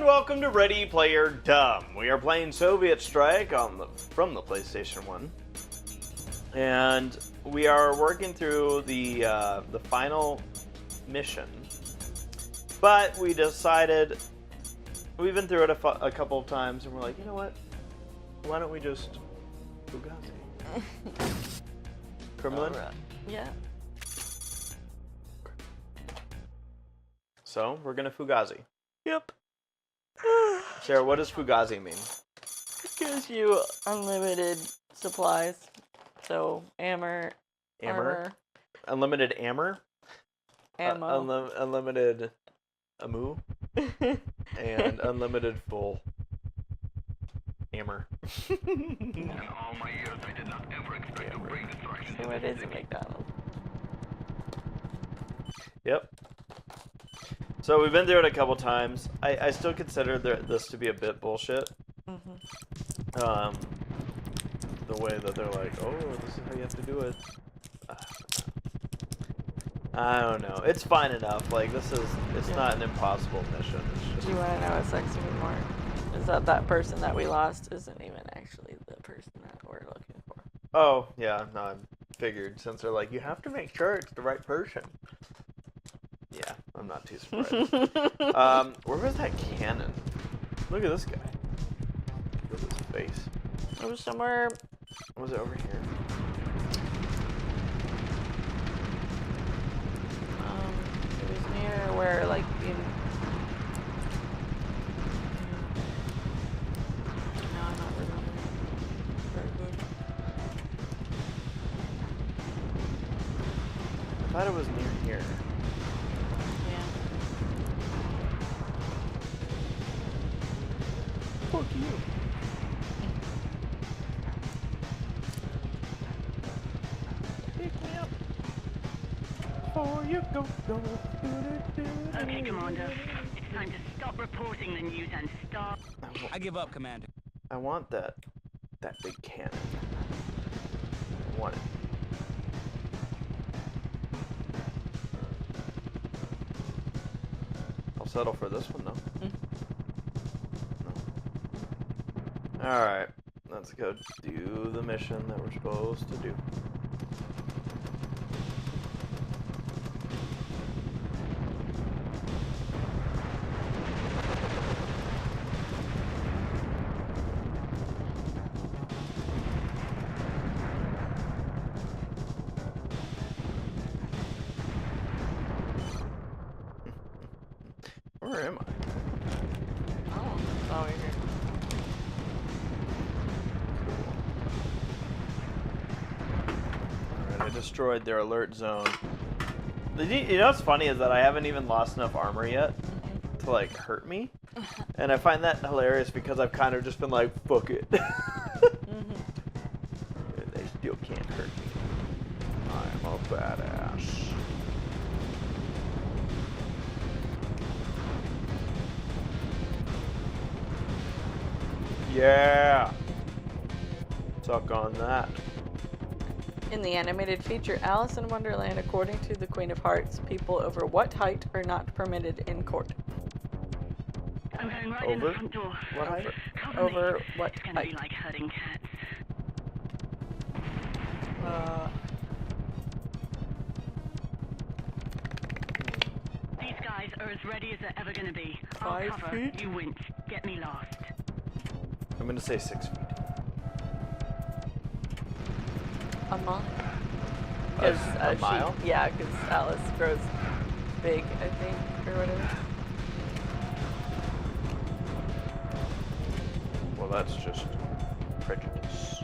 welcome to Ready Player Dumb. We are playing Soviet Strike from the PlayStation 1. And we are working through the final mission. But we decided, we've been through it a couple of times, and we're like, you know what? Why don't we just Fugazi? Kremlin? Right. Yeah. So, we're gonna Fugazi. Yep. Sarah, what does Fugazi mean? It gives you unlimited supplies. So, armor. Unlimited ammo? Ammo. Unlimited amu? And unlimited full hammer. In all my years, I did not ever expect to bring destruction. So it is a McDonald's. Yep. So we've been through it a couple times. I still consider this to be a bit bullshit. Mm-hmm. The way that they're like, oh, this is how you have to do it. I don't know. It's fine enough. Like, it's not an impossible mission. It's just... Do you want to know what sucks me more? Is that person that we lost isn't even actually the person that we're looking for. Oh, yeah. No, I figured since they're like, you have to make sure it's the right person. Yeah, I'm not too surprised. Where was that cannon? Look at this guy. Look at his face. It was somewhere. Was it over here? It was near where, like, in. No, I'm not remembering. Very good. I thought it was near here. Yeah. Fuck you. Pick me up. Before you go. Okay, Commander. It's time to stop reporting the news and start. I give up, Commander. I want that big cannon. I want it. I'll settle for this one though. No. Alright, let's go do the mission that we're supposed to do. Where am I? Oh, it's over here. Alright, I destroyed their alert zone. You know what's funny is that I haven't even lost enough armor yet to like hurt me. And I find that hilarious because I've kind of just been like, fuck it. They still can't hurt me. I'm a badass. Yeah! Suck on that. In the animated feature Alice in Wonderland, according to the Queen of Hearts, people over what height are not permitted in court? I'm going right in the front door. What height? Over what It's gonna be height? like herding cats. These guys are as ready as they're ever gonna be. I'll 5 cover. feet? You wince. Get me lost. I'm gonna say 6 feet. A mile? A mile? Yeah, because Alice grows big, I think, or whatever. Well, that's just prejudice.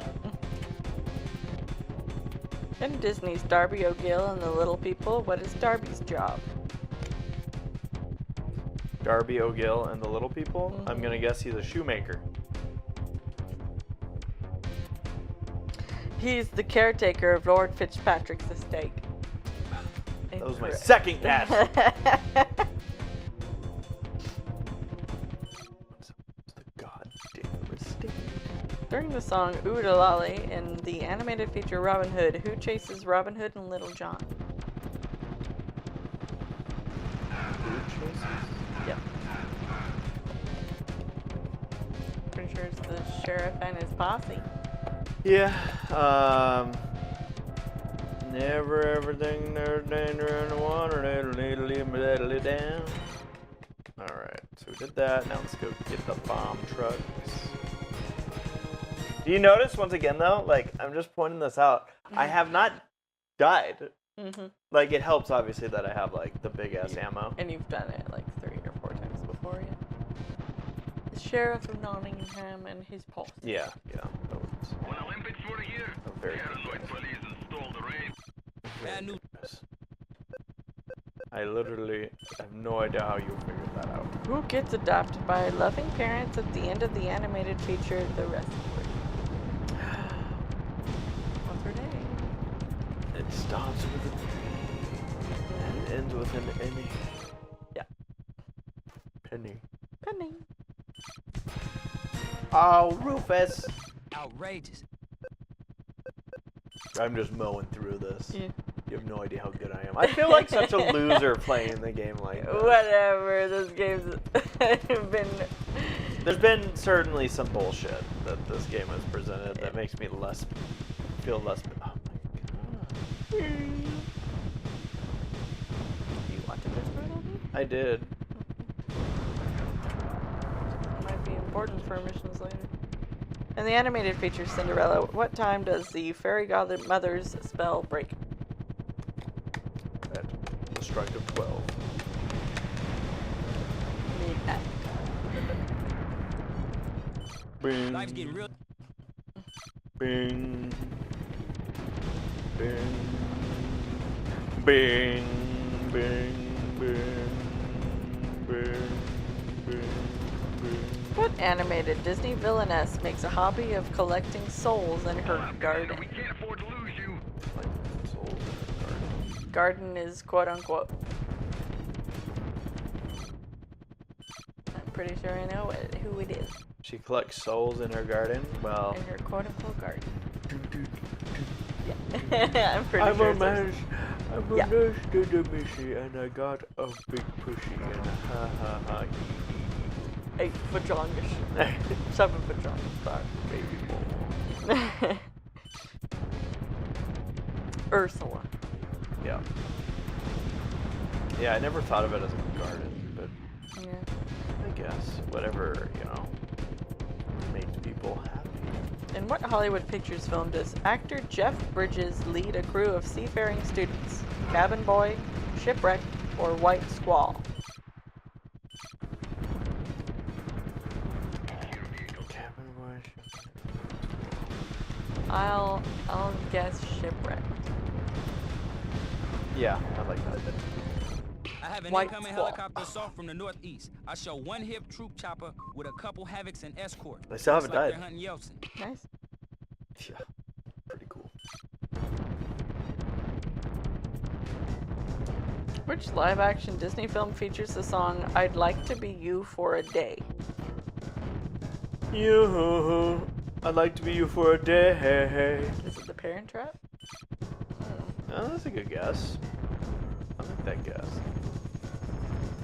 In Disney's Darby O'Gill and the Little People, what is Darby's job? Darby O'Gill and the Little People? I'm gonna guess he's a shoemaker. He's the caretaker of Lord Fitzpatrick's estate. That was my second guess. What's the goddamn mistake? During the song Oodalali in the animated feature Robin Hood, who chases Robin Hood and Little John? Who chases? Yep. sheriff and his posse. Yeah. Never everything there's danger in the water. Little down. All right. So we did that. Now let's go get the bomb trucks. Do you notice once again though? Like I'm just pointing this out. I have not died. Mm-hmm. Like it helps obviously that I have like the big ass ammo. And you've done it like 3 or 4 times before, yeah. The sheriff of Nottingham and his posse. Yeah. When Olympics were here, Very paranoid police installed a raid. I literally have no idea how you figured that out. Who gets adopted by loving parents at the end of the animated feature, The Rescuers? What's her name? It starts with a P and ends with an N. Yeah. Penny. Penny. Oh, Rufus! Outrageous. I'm just mowing through this. Yeah. You have no idea how good I am. I feel like such a loser playing the game like this. Whatever, those games have been... There's been certainly some bullshit that this game has presented that makes me feel less. Oh my god. You want to whisper it on me? I did. Might be important for missions later. In the animated feature Cinderella, what time does the fairy godmother's spell break? At the strike of 12. Midnight. Bing. Life's getting real. Bing. Bing. Bing. Bing. Bing. Bing. Bing. What animated Disney villainess makes a hobby of collecting souls in her garden? We can't afford to lose you. Like souls in a garden. Garden is quote unquote. I'm pretty sure I know who it is. She collects souls in her garden. Well, In her quote unquote garden. Yeah. I'm pretty I'm sure a it's man. I'm a Yeah. nurse to the missy, and I got a big pushy and a ha ha ha. 8 vajongish. 7 vajongish. Sorry. Baby boy. Ursula. Yeah. Yeah, I never thought of it as a garden, but Yeah. I guess whatever, makes people happy. In what Hollywood Pictures film does actor Jeff Bridges lead a crew of seafaring students? Cabin Boy, Shipwreck, or White Squall? Cabin boy. I'll guess Shipwreck. Yeah, I like that. I have an White incoming Squall. helicopter assault from the northeast. I show one hip troop chopper with a couple Havocs and escort. They still haven't Looks like died. they're hunting Yeltsin. Nice. Yeah, pretty cool. Which live-action Disney film features the song "I'd Like to Be You for a Day"? You, I'd like to be you for a day. Is it The Parent Trap? Oh, that's a good guess. I like that guess.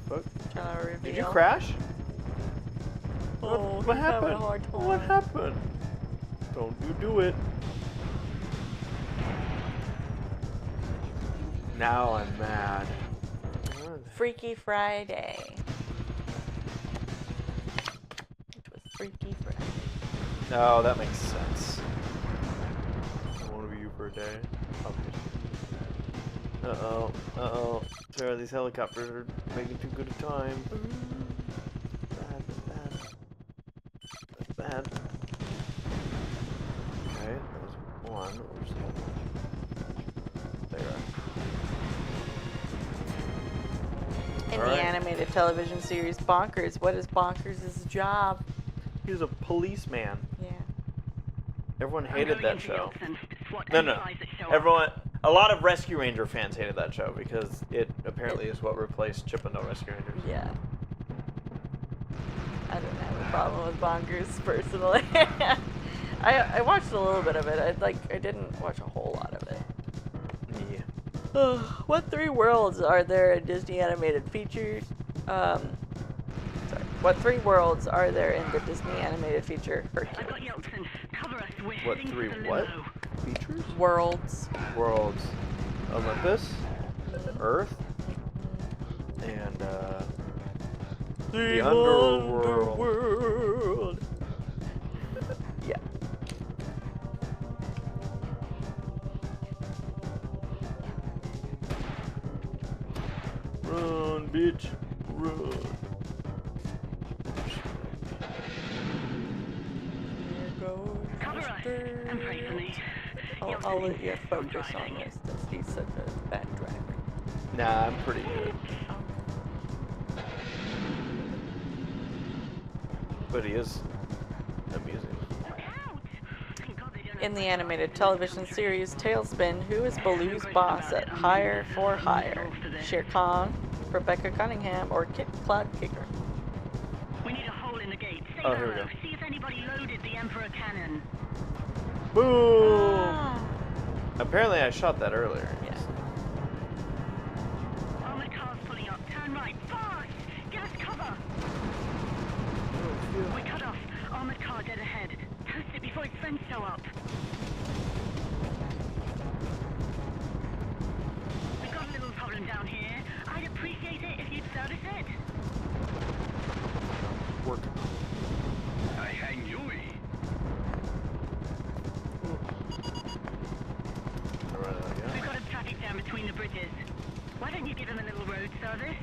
Fuck. Trying to reveal. Did you crash? Oh, What he's having a happened? hard time. What happened? Don't you do it. Now I'm mad. Freaky Friday. It was Freaky Friday. No, that makes sense. I want to be you for a day. Uh-oh. Uh-oh. Sarah, these helicopters are making too good a time. Bad. That's bad. Okay, that was one. Where's the other one? There. In All the right. animated television series Bonkers, what is Bonkers' job? He was a policeman. Yeah. Everyone I'm hated going that into show. Yeltsin. SWAT No. supplies that show up. A lot of Rescue Ranger fans hated that show because it apparently is what replaced Chip and Dale Rescue Rangers. Yeah. I don't have a problem with Bonkers personally. I watched a little bit of it. I didn't watch a whole lot of it. Yeah. What 3 worlds are there in Disney animated features? Sorry. What 3 worlds are there in the Disney animated feature I've Hercules? got Yeltsin. Cover us. We're What heading 3 for the what? limo. Features? Worlds. Worlds. Olympus, Earth, and the underworld. Underworld. Yeah. Run, bitch, run. Here goes Cover us Mr. and pray for me. I'll let you focus on this, since he's such a bad driver. Nah, I'm pretty good. But he is amusing. In the animated television series Tailspin, who is Baloo's boss at Hire for Hire? Shere Khan, Rebecca Cunningham, or Kit Cloud Kicker? We need a hole in the gate. Say Oh, here we hello. go. See if anybody loaded the Emperor cannon. Boom! Ah. Apparently I shot that earlier. Yeah. Armored cars pulling up. Turn right. Fast! Gas cover! We cut off. Armored car dead ahead. Toast it before its friends show up. We've got a little problem down here. I'd appreciate it if you'd service it. Work. Hey, Henri. We've got a traffic jam between the bridges. Why don't you give him a little road service?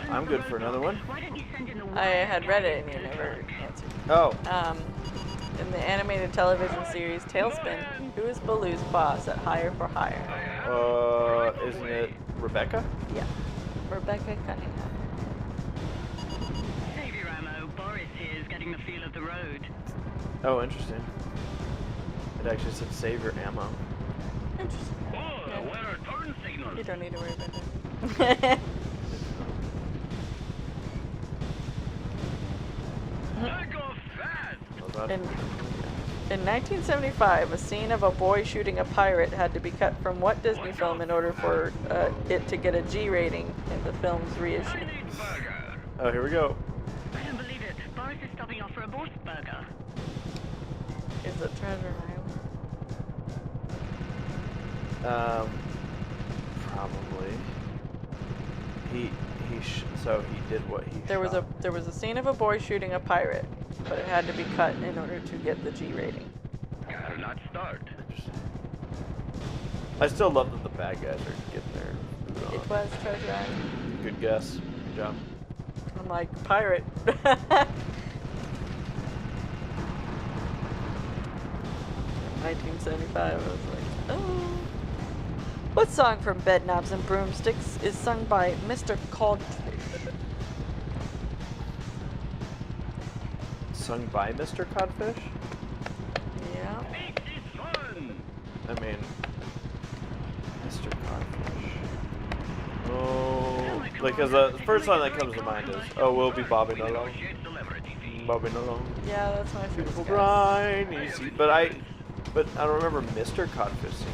I'm good for another one. Why don't you send in the I had read it and you never answered. Oh, In the animated television series Tailspin, who is Baloo's boss at Hire for Hire? isn't it Rebecca? Yeah. Rebecca Cunningham. Save your ammo. Boris here is getting the feel of the road. Oh, interesting. It actually said save your ammo. Interesting. Whoa, where are turn signals? You don't need to worry about that. I go fast. Well done. In 1975, a scene of a boy shooting a pirate had to be cut from what Disney film in order for it to get a G rating in the film's reissue? I need burger. Oh, here we go. I don't believe it. Boris is stopping off for a Borscht burger. Is it Treasure Island? Probably. So he did what he There shot. was a scene of a boy shooting a pirate, but it had to be cut in order to get the G rating. Car not start. Interesting. I still love that the bad guys are getting their food It on. was Treasure Island. Good guess. Good job. I'm like, pirate. 1975, I was like, oh. What song from Bedknobs and Broomsticks is sung by Mr. Codfish? Sung by Mr. Codfish? Yeah. This is fun. I mean, Mr. Codfish. Oh, because the first song that comes to mind is "Oh, we'll be bobbing along, Negotiate celebrity. bobbing along, Yeah, that's my favorite. beautiful guess. bride, easy." But I don't remember Mr. Codfish singing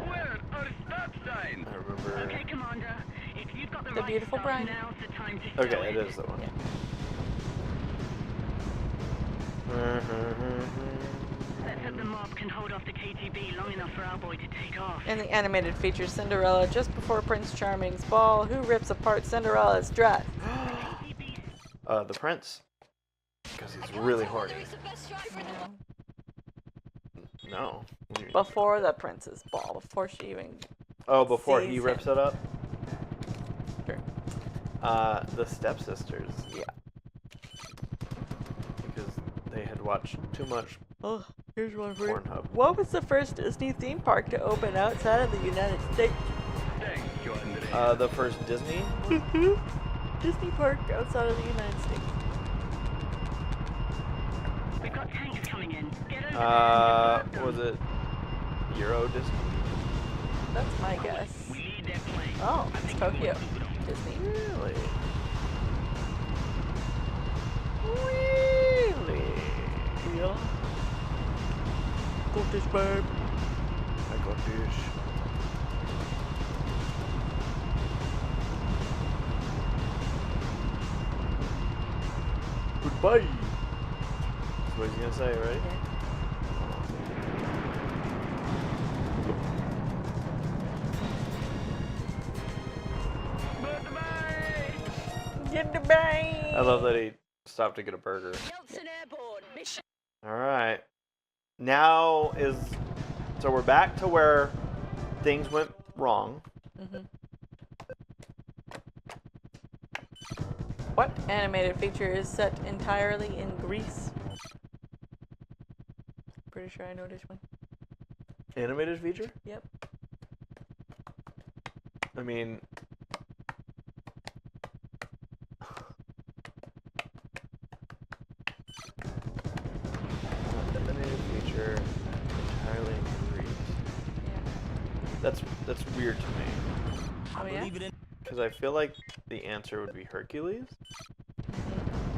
Where are stop signs? it. I remember. Okay, Commander. If you've got the, The right Beautiful stuff, Bride. now's the time to show Okay, it is the one. Yeah. Let's hope the mob can hold off the KGB long enough for our boy to take off. In the animated feature Cinderella, just before Prince Charming's ball, who rips apart Cinderella's dress? The prince, because he's really horny. No. What do you mean? Before the prince's ball, before she even. Oh, before he sees rips him. it up. Sure. The stepsisters. Yeah. Because they had watched too much Oh, here's one for you. Pornhub. What was the first Disney theme park to open outside of the United States? Thank you, Andre. The first Disney. Disney park outside of the United States. We've got tanks coming in. Get over there and get Was it Euro Disney? That's my guess. We need that plane. Oh, it's Tokyo. Disney. Really? Really? babe. I got this. Goodbye. That's what he's gonna say, right? Get the bang. I love that he stopped to get a burger. Yeltsin Airborne, mission. Alright. Now is... So we're back to where things went wrong. What animated feature is set entirely in Greece? Pretty sure I know this one. Animated feature? Yep. I mean... Animated feature entirely in Greece. Yeah. That's weird to me. Oh yeah? Believe it in Because I feel like the answer would be Hercules.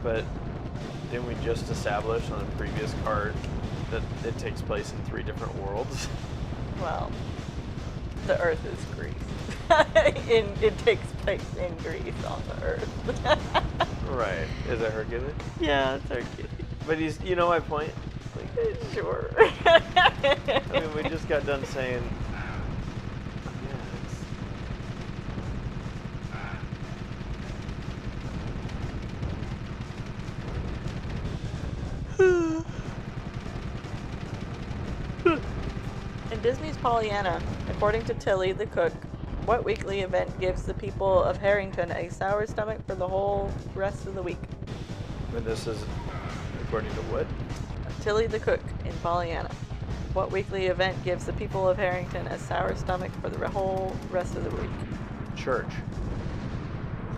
But didn't we just establish on the previous card that it takes place in 3 different worlds? Well, the Earth is Greece. It takes place in Greece on the Earth. Right. Is it Hercules? Yeah, it's Hercules. But you know my point? Like, Sure. I mean, we just got done saying... Yeah, it's... In Disney's Pollyanna, according to Tilly the cook, what weekly event gives the people of Harrington a sour stomach for the whole rest of the week? And this is according to what? Tilly the cook in Pollyanna. What weekly event gives the people of Harrington a sour stomach for the whole rest of the week? Church.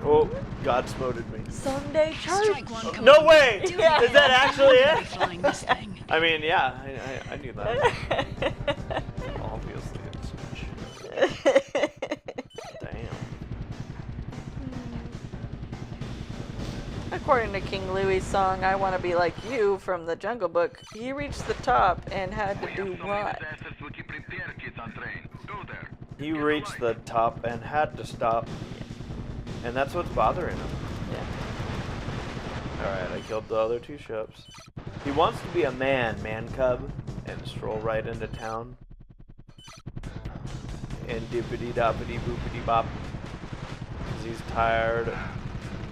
Oh, God smoted me. Sunday church. Strike one, come No on. way! Do Yeah. Is that actually We're it? flying this thing. I mean, yeah, I knew that. Obviously, it's church. Damn. According to King Louie's song, I Want to Be Like You from the Jungle Book, he reached the top and had to do what? He reached the top and had to stop. And that's what's bothering him. Yeah. Alright, I killed the other 2 ships. He wants to be a man cub, and stroll right into town. And dippity doppity boopity bop. Because he's tired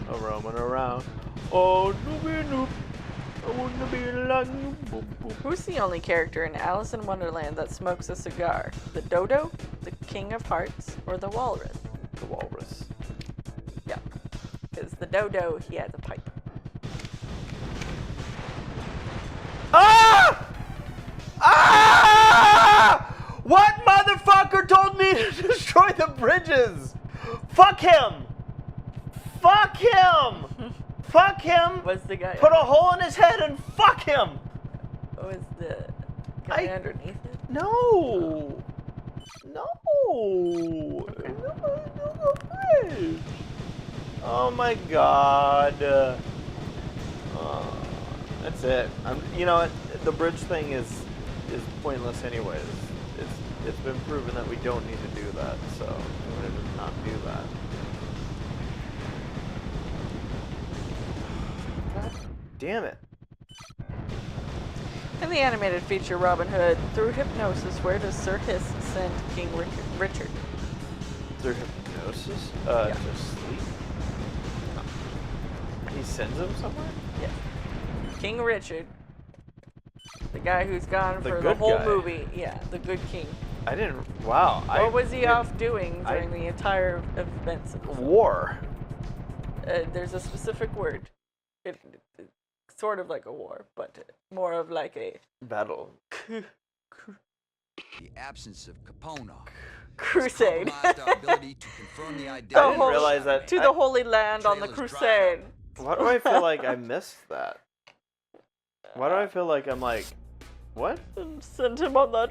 of roaming around. Oh, noopy noop. I wanna be like you. Boop, boop. Who's the only character in Alice in Wonderland that smokes a cigar? The dodo, the king of hearts, or the walrus? The walrus. Yeah. Because the dodo, he has a pipe. Ah! Ah! What motherfucker told me to destroy the bridges? Fuck him! Fuck him! Fuck him! Was the guy... Put a hole in his head and fuck him! Was the guy I- underneath it? No! No! No, bridge. Oh my god. That's it. You know what? The bridge thing is pointless anyways. It's been proven that we don't need to do that, so I'm gonna just not do that. God damn it. In the animated feature Robin Hood, through hypnosis, where does Sir Hiss send King Richard? Through hypnosis? Yeah. To sleep? He sends him somewhere? Yeah. King Richard. The guy who's gone The for the good whole guy. movie. Yeah, the good king. I didn't. Wow. What was he off doing during the entire events of the film? War. There's a specific word. It's sort of like a war, but more of like a Battle. the absence of Capona. crusade. Compromised our ability to confirm the I identity. didn't whole- realize that. To the Holy Land on the Trail is dried crusade. Why do I feel like I missed that? Why do I feel like I'm like, what? And sent him on that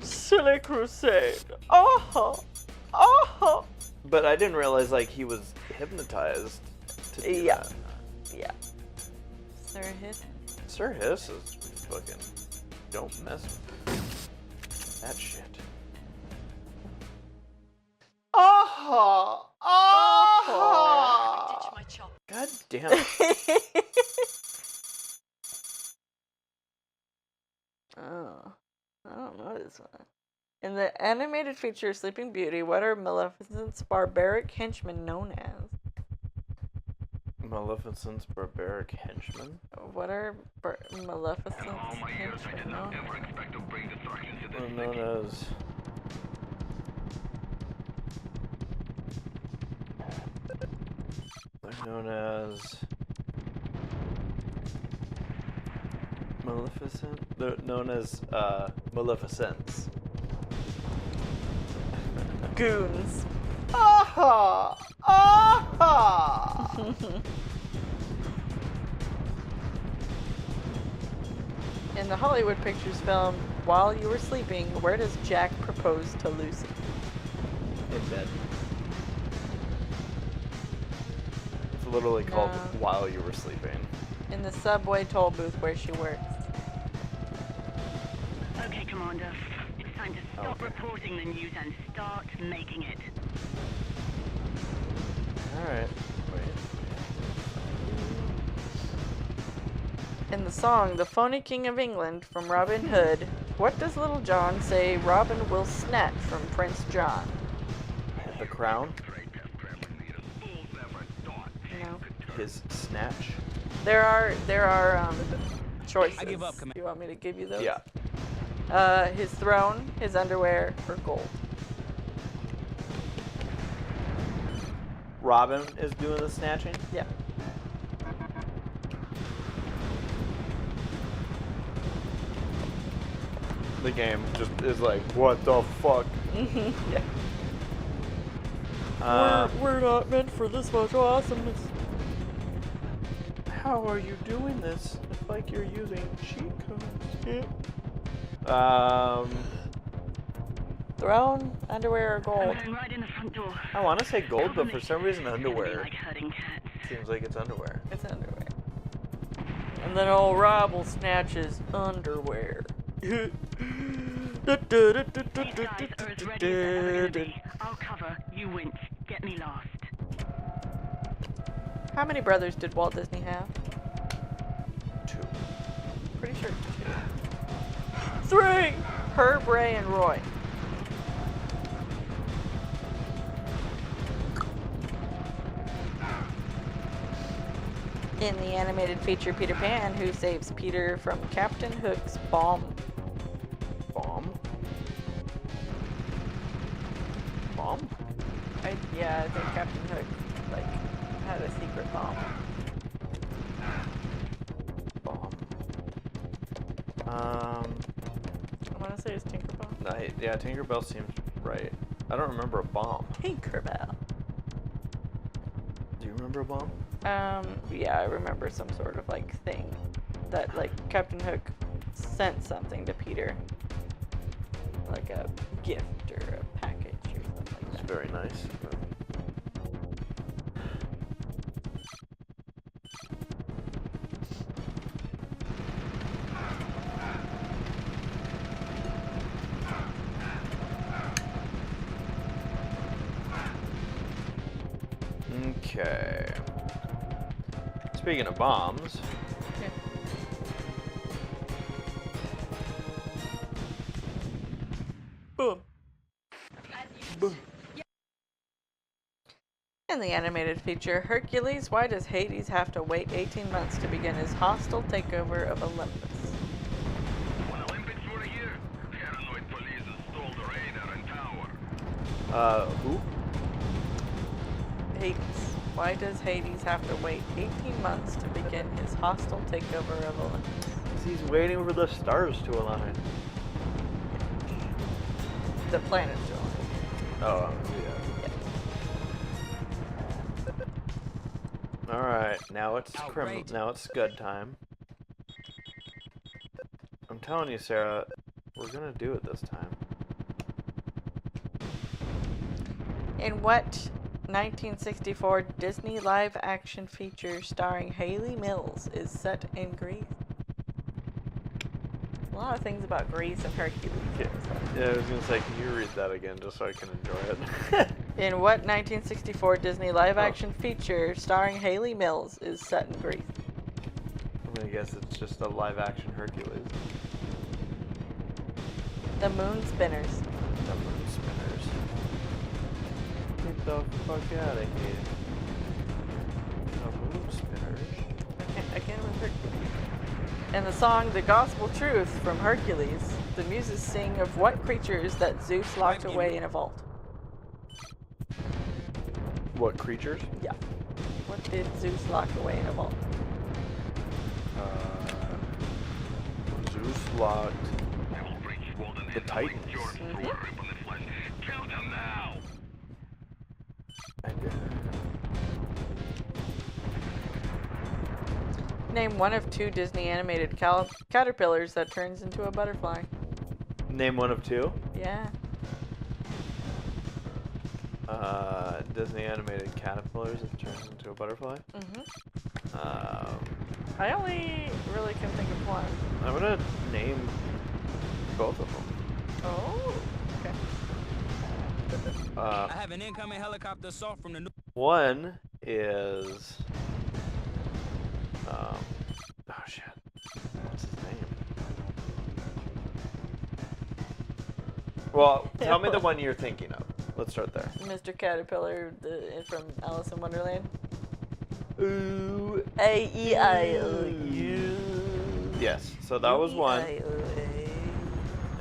silly crusade. Oh, oh. But I didn't realize like he was hypnotized to do Yeah. that. Yeah. Sir Hiss. Sir Hiss is fucking. Don't mess with. that shit. Ah! Ah! Ditch my chop. God damn it. Oh, I don't know this one. In the animated feature Sleeping Beauty, what are Maleficent's barbaric henchmen known as? Maleficent's barbaric henchmen? What are Maleficent's All my years, I did henchmen not known ever as? expect to bring destruction to this Known city. as... They're known as... Maleficent? They're known as, Maleficents. Goons. Aha! Aha! In the Hollywood Pictures film While You Were Sleeping, where does Jack propose to Lucy? In bed. It's literally called No. While You Were Sleeping. In the subway toll booth where she works. Okay, Commander. It's time to stop reporting the news and start making it. Alright. Wait. In the song The Phony King of England from Robin Hood, what does Little John say Robin will snatch from Prince John? The crown? No. His snatch? There are choices. I give up, Commander. You want me to give you those? Yeah. His throne, his underwear, or gold. Robin is doing the snatching? Yeah. The game just is like, what the fuck? Yeah. We're not meant for this much awesomeness. How are you doing this? It's like you're using cheat codes. Throne, underwear, or I'm gold? going right in the front door. I want to say gold, but for some reason It's gonna be underwear. like herding cats. Seems like it's underwear. It's underwear. And then old Rob will snatch his underwear. These guys are as ready as they're ever gonna be. I'll cover. You wince. Get me lost. How many brothers did Walt Disney have? 2. Pretty sure 2. 3! Herb, Ray, and Roy. In the animated feature Peter Pan, who saves Peter from Captain Hook's bomb? Bomb? Bomb? Yeah, I think Captain Hook, had a secret bomb. Bomb. I want to say it's Tinkerbell. Yeah, Tinkerbell seems right. I don't remember a bomb. Tinkerbell. Do you remember a bomb? Yeah, I remember some sort of thing that Captain Hook sent something to Peter, like a gift or a package or something like It's that. very nice. Okay. Speaking of bombs, Yeah. Boom. In the animated feature Hercules, why does Hades have to wait 18 months to begin his hostile takeover of Olympus? When Olympics were here, paranoid police installed a radar and tower. who? Hades. Why does Hades have to wait 18 months to begin his hostile takeover of Olympus? He's waiting for the stars to align. The planets are on. Oh, yeah. Alright, now it's Outrageous. now it's Scud time. I'm telling you, Sarah, we're gonna do it this time. In what 1964 Disney live-action feature starring Hayley Mills is set in Greece? lot of things about Greece and Hercules. Yeah. Yeah, I was gonna say, can you read that again just so I can enjoy it? In what 1964 Disney live-action feature starring Haley Mills is set in Greece? I'm gonna guess it's just a live-action Hercules. The Moon Spinners. The Moon Spinners. Get the fuck out of here. The Moon Spinners. I can't remember Hercules. In the song "The Gospel Truth" from Hercules, the muses sing of what creatures that Zeus locked away in a vault. What creatures? Yeah. What did Zeus lock away in a vault? Zeus locked the Titans. Kill them now! Name one of two Disney animated caterpillars that turns into a butterfly. Name one of two. Yeah. Disney animated caterpillars that turns into a butterfly. I only really can think of one. I'm gonna name both of them. Oh. Okay. I have an incoming helicopter assault from the new. One is oh shit. What's his name? Well, tell me the one you're thinking of. Let's start there. Mr. Caterpillar from Alice in Wonderland. Ooh. A-E-I-O-U. Yes, so that was one. A-E-I-O-A.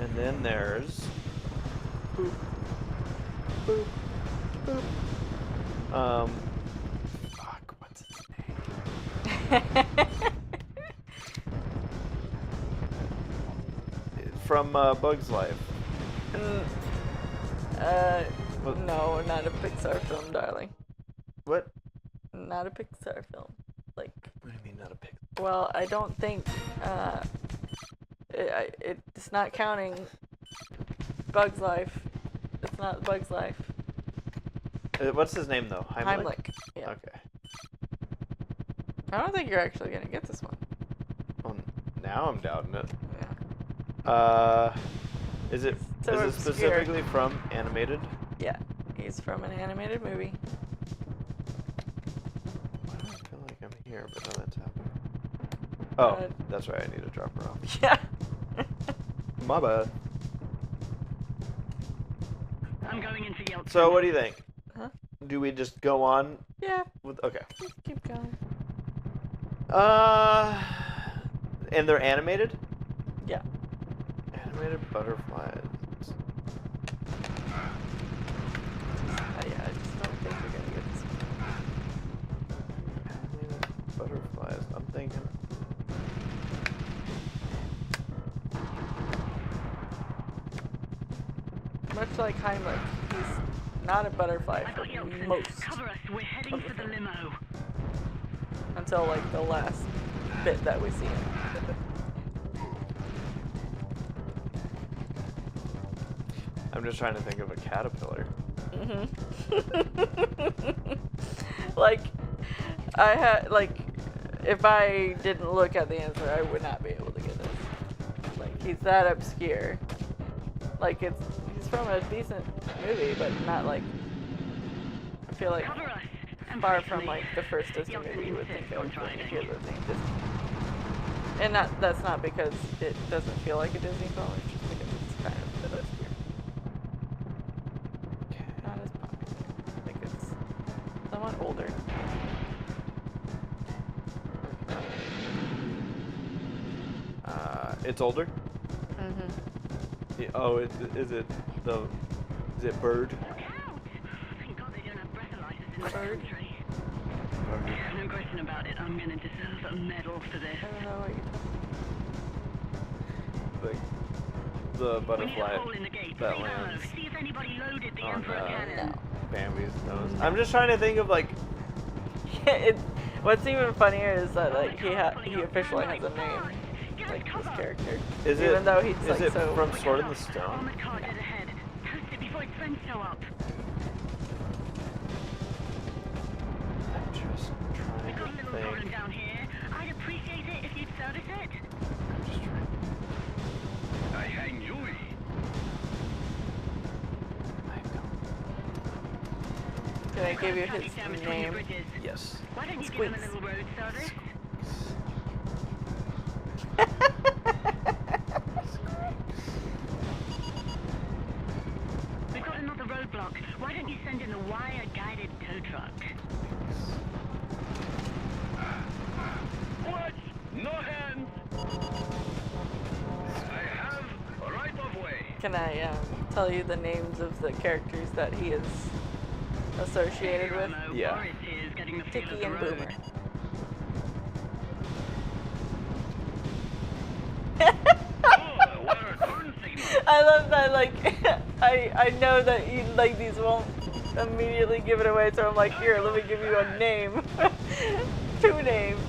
And then there's boop, boop, boop. Fuck, what's his name? From Bug's Life. No, not a Pixar film, darling. What? Not a Pixar film. Like, What do you mean not a pig? well, I don't think, it's not counting Bug's Life. It's not Bug's Life. What's his name though? Heimlich. Yeah. Okay. I don't think you're actually gonna get this one. Well, now I'm doubting it. Yeah. Is it So is it obscure. specifically from animated? Yeah. He's from an animated movie. Why do I feel like I'm here, but no, that's happening. Oh, that's right. I need to drop her off. Yeah. My bad. I'm going into Yelp. So, what do you think? Huh? Do we just go on Yeah. with? Okay. Just keep going. And they're animated. Yeah. Animated butterflies. Yeah, I just don't think we're gonna get this one. Animated butterflies. I'm thinking. Much like Heimlich, he's not a butterfly I've for got Yelp. most. Cover us. We're heading for the limo. Until like the last bit that we see him. I'm just trying to think of a caterpillar. Like, I had, like, if I didn't look at the answer, I would not be able to get this. Like, he's that obscure. Like, he's from a decent movie, but not like, I feel like Cover us. And far press from me. like the first Disney Yelp movie you would insists think on of when you trying hear it. the name Disney. And that's not because it doesn't feel like a Disney film, it's just because it's kind of obscure. Not as popular. I think it's somewhat older. It's older. Mm-hmm. Yeah, oh, is it Bird? Look out! Thank God they don't have breathalyzers in the Bird? country. No question about it. I'm gonna deserve a medal for this. I don't know what you're talking The We need a butterfly hole in the gate. that Save ammo. lands See if anybody loaded the on Emperor cannon. about. Bambi's nose. I'm just trying to think of like. No. What's even funnier is that like he officially has a name, like this character. Is even it? though he's Is like it so. from Sword in the Stone? Armored car dead ahead. Post it before its friends show up. I'm just trying We've got a to little problem think. down here. I'd appreciate it if you'd service it. I'm just trying. Henri. Can I give you Traffic his jam between your name? bridges. Yes. Why don't you give him a Squeaks. little road service? We've got another roadblock. Why don't you send in a wire-guided tow truck? What? No hands. I have right of way. Can I tell you the names of the characters that he is associated with? Yeah. Boris here is getting the feel of Tiki the and road. Boomer. Oh, what are turn signals? I love that, like, I know that you, like, these won't immediately give it away, so I'm like, here, let me give you a name. 2 names.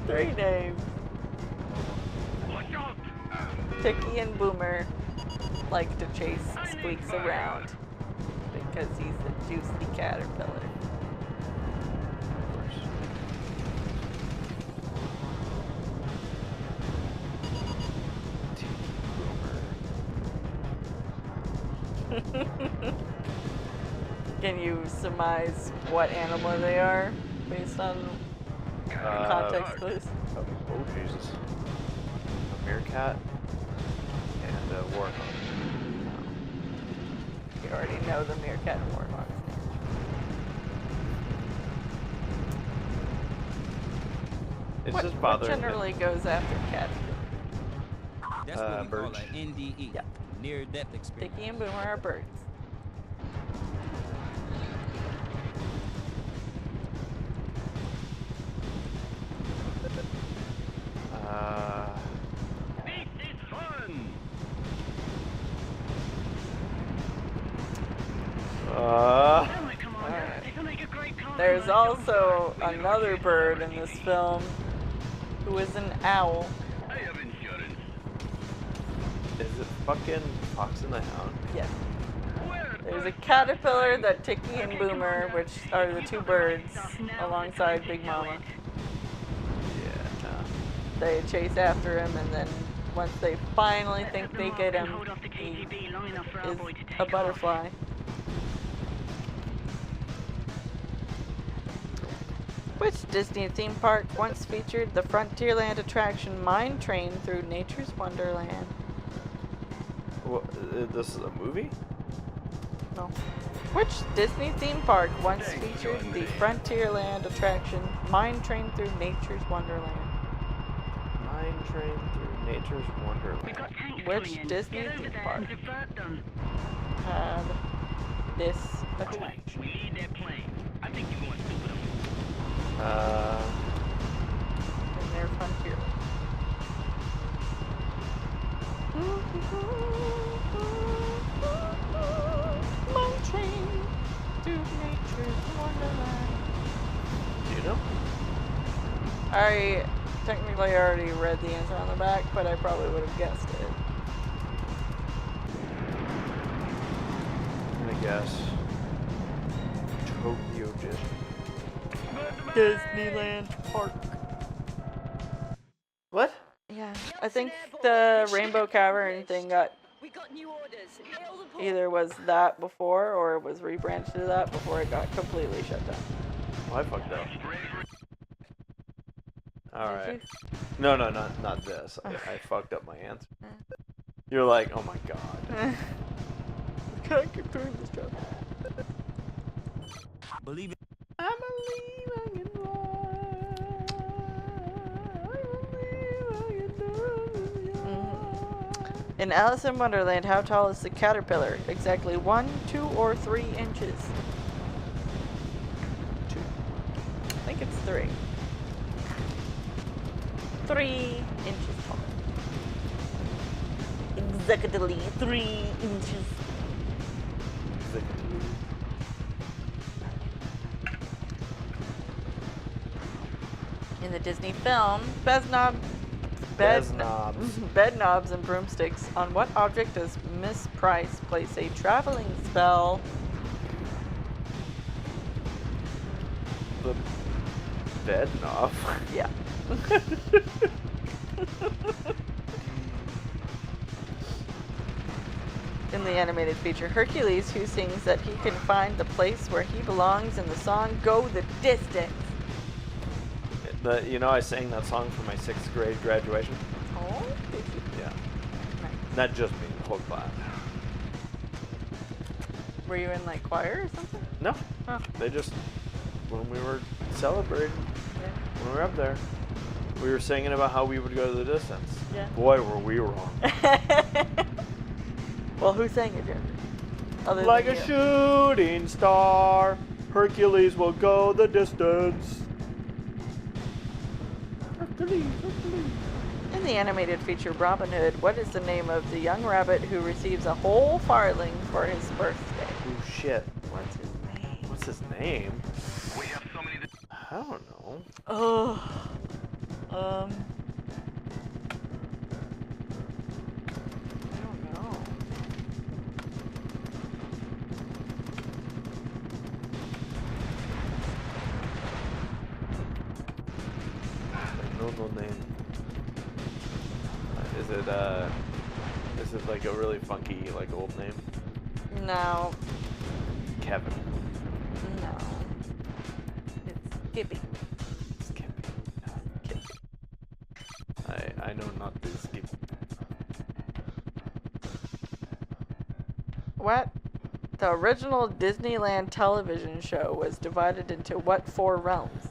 3 names. Watch out. Tiki and Boomer like to chase Squeaks around because he's a juicy caterpillar. Of course. Can you surmise what animal they are based on context clues? Oh, Jesus. A meerkat and a warthog. You already know the meerkat and warthog. It's What, just what bothering me. generally goes after cats? That's what we call birch. an NDE. Yep. Near-death experience. Tiki and Boomer are birds. This is fun. Oh my commander, Alright. this'll make a great car. There's also another bird in this film who is an owl. I have insurance. Is it fucking Fox and the Hound? Yes. Where? There's a caterpillar that Tiki and Boomer, which are the 2 birds, alongside Big Mama. Yeah. They chase after him, and then once they finally think they get him, Hold off the he KGB long enough for our is boy to take a off. butterfly. Which Disney theme park once featured the Frontierland attraction Mine Train through Nature's Wonderland? What, this is a movie? No. Which Disney theme park once featured the Frontierland attraction Mine Train through Nature's Wonderland? Mine Train through Nature's We've Wonderland. got tanks Which coming in. Disney Get over theme there park? and divert them. Had this attraction. We need that plane. I think you're going stupid. In their Frontierland. Mine Train through Nature's Wonderland. Do you know? I technically already read the answer on the back, but I probably would have guessed it. I'm gonna guess Tokyo Disneyland Park. What? Yeah, I think the Rainbow Cavern thing got We got new orders. Hail the port. either was that before or it was rebranched to that before it got completely shut down. Oh, I fucked up. Did Alright. you? No, not this. I fucked up my answer. You're like, oh my god. Can't keep doing this job. Believe it. I'm believing in love. In Alice in Wonderland, how tall is the caterpillar? Exactly 1, 2, or 3 inches? 2. I think it's 3. 3 inches tall. Exactly 3 inches. In the Disney film, Bedknobs and broomsticks. On what object does Miss Price place a traveling spell? The bed knob. Yeah. the animated feature, Hercules, who sings that he can find the place where he belongs in the song Go the Distance. You know, I sang that song for my 6th grade graduation. Oh, did you? Yeah. Nice. Not just me, the whole class. Were you in like choir or something? No. Oh. They just, when we were celebrating, Yeah. when we were up there, we were singing about how we would go the distance. Yeah. Boy, were we wrong. Well, who sang it, Jim? Other Like than a you. shooting star, Hercules will go the distance. Hercules, Hercules. In the animated feature Robin Hood, what is the name of the young rabbit who receives a whole farthing for his birthday? Oh shit. What's his name? What's his name? We have so many. I don't know. Oh. I don't know. I know no name. Is it like a really funky, like old name? No. Kevin. No. It's Skippy. Skippy. I know not to skip. What? The original Disneyland television show was divided into what 4 realms?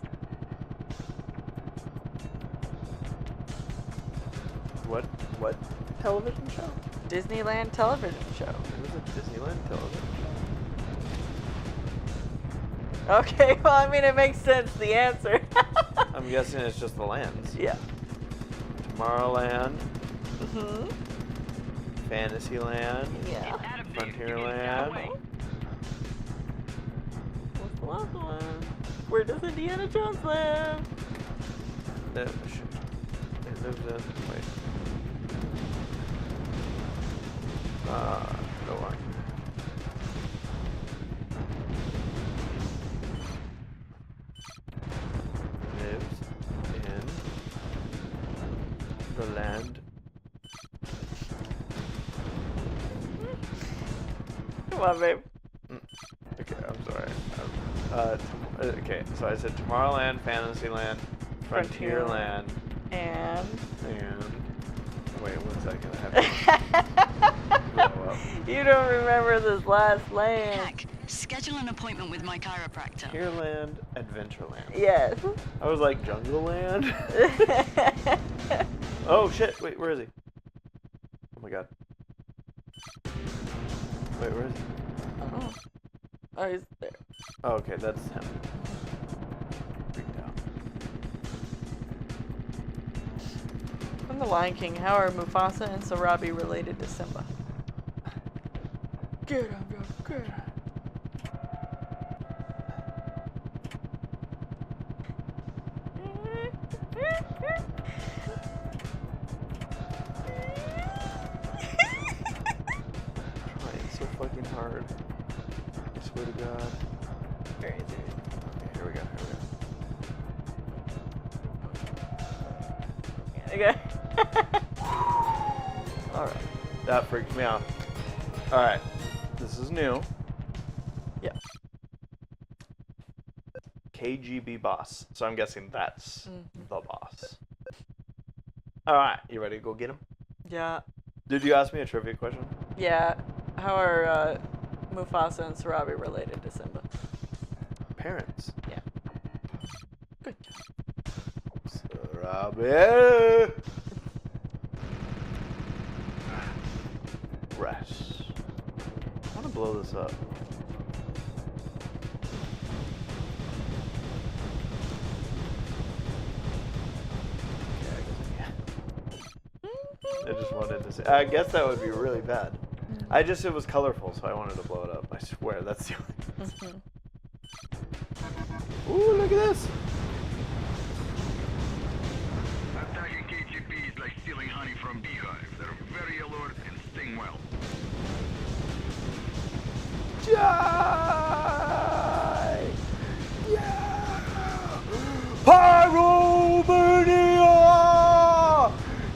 What television show? Disneyland television show. It was a Disneyland television Okay, well, I mean, it makes sense, the answer. show. I'm guessing it's just the lands. Yeah. Tomorrowland, Mm-hmm. Fantasyland, Yeah. Out of Frontierland. What's the last one? Where does Indiana Jones live? It lives in. Wait. Go on. Lives in the land. Come on, babe. Okay, I'm sorry. Okay, so I said Tomorrowland, Fantasyland, Frontierland, And wait 1 second. I have to blow up. you don't remember this last land. Heck, schedule an appointment with my chiropractor. Frontierland, Adventureland. Yes. I was like Jungle Land. Oh shit! Wait, where is he? Oh my god. Wait, where is he? Oh. Oh, he's there. Oh, okay, that's him. Freaked out. From The Lion King, how are Mufasa and Sarabi related to Simba? Get him, go, get him. Trying so fucking hard. I swear to God. Very serious. Okay, here we go. Okay. Alright. That freaked me out. Alright. This is new. Yeah. KGB boss. So I'm guessing that's Mhm. the boss. Alright. You ready to go get him? Yeah. Did you ask me a trivia question? Yeah. How are Mufasa and Sarabi related to Simba? Parents. Yeah. Good job. Sarabi. Rest. I want to blow this up. I just wanted to say. I guess that would be really bad. It was colorful, so I wanted to blow it up. I swear, that's the only. Mhm. Ooh, look at this. Attacking KGB is like stealing honey from beehives. They're very alert and sting well. Die! Yeah! Pyromania!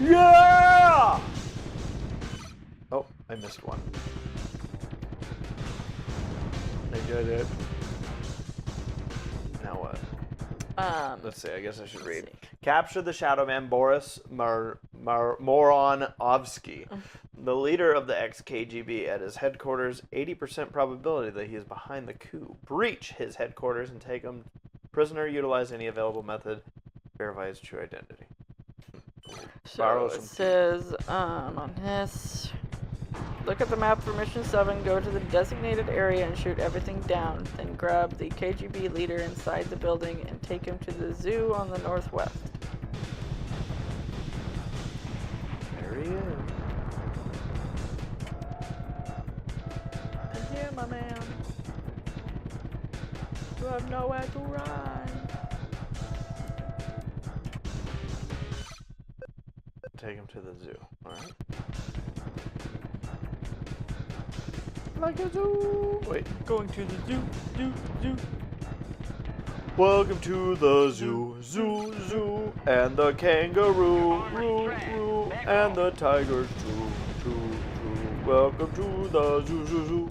Yeah! Oh, I missed one. Let's see. I guess I should read. see. Capture the Shadow Man Boris Moronovsky, the leader of the ex-KGB at his headquarters. 80% probability that he is behind the coup. Breach his headquarters and take him prisoner. Utilize any available method. Verify his true identity. So Borrow it some says on this, look at the map for Mission 7, go to the designated area and shoot everything down. Then grab the KGB leader inside the building and take him to the zoo on the northwest. There he is. And here, my man, you have nowhere to run. Take him to the zoo. Alright. Like a zoo. Wait, going to the zoo, zoo. Welcome to the zoo, zoo, and the kangaroo, roo, and the tigers, true. Welcome to the zoo.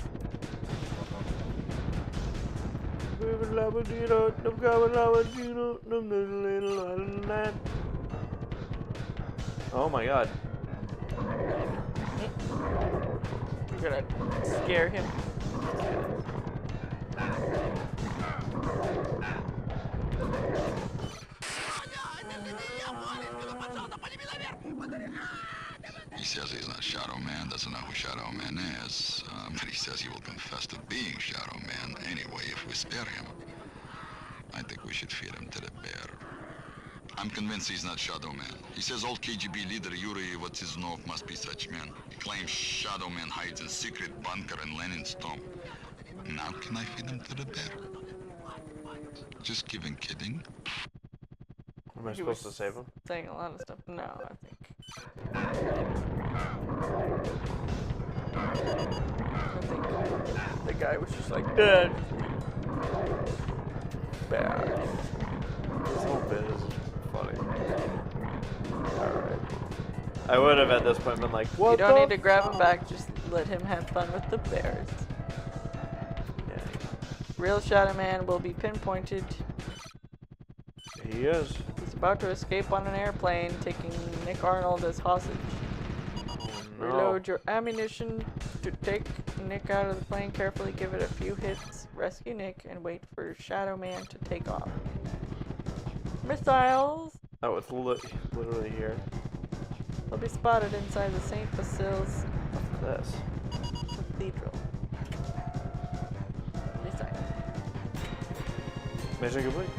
Oh my god. We're gonna scare him. He says he's not Shadow Man, doesn't know who Shadow Man is, but he says he will confess to being Shadow Man anyway if we spare him. I think we should feed him to the bear. I'm convinced he's not Shadow Man. He says old KGB leader Yuri Vatsiznov must be such man. He claims Shadow Man hides in secret bunker in Lenin's tomb. Now can I feed him to the bear? Just kidding. Am I supposed to save him? Saying a lot of stuff. No, I think. The guy was just like, Dad. Bad. This whole bit is funny. Alright. I would have at this point been like, what You don't need to grab him back, just let him have fun with the bears. Yeah, Real Shadow Man will be pinpointed. he is. He's about to escape on an airplane, taking Nick Arnold as hostage. Oh, no. Reload your ammunition to take Nick out of the plane carefully, give it a few hits, rescue Nick, and wait for Shadow Man to take off. Missiles Oh, it's literally here. will be spotted inside the St. Basil's This. Cathedral. Mission complete.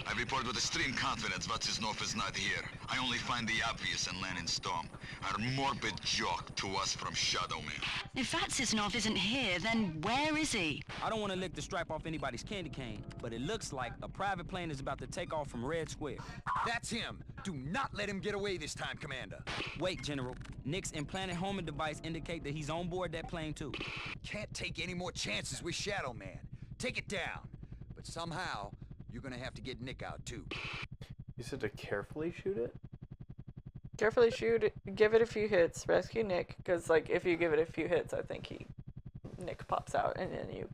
I report with extreme confidence Vatsiznov is not here. I only find the obvious in Lenin's tomb. A morbid joke to us from Shadow Man. If Vatsiznov isn't here, then where is he? I don't want to lick the stripe off anybody's candy cane, but it looks like a private plane is about to take off from Red Square. That's him. Do not let him get away this time, Commander. Wait, General. Nick's implanted homing device indicate that he's on board that plane too. Can't take any more chances with Shadow Man. Take it down. But somehow, you're gonna have to get Nick out too. You said to carefully shoot it? Carefully shoot it, give it a few hits, rescue Nick, because like if you give it a few hits, I think Nick pops out, and then you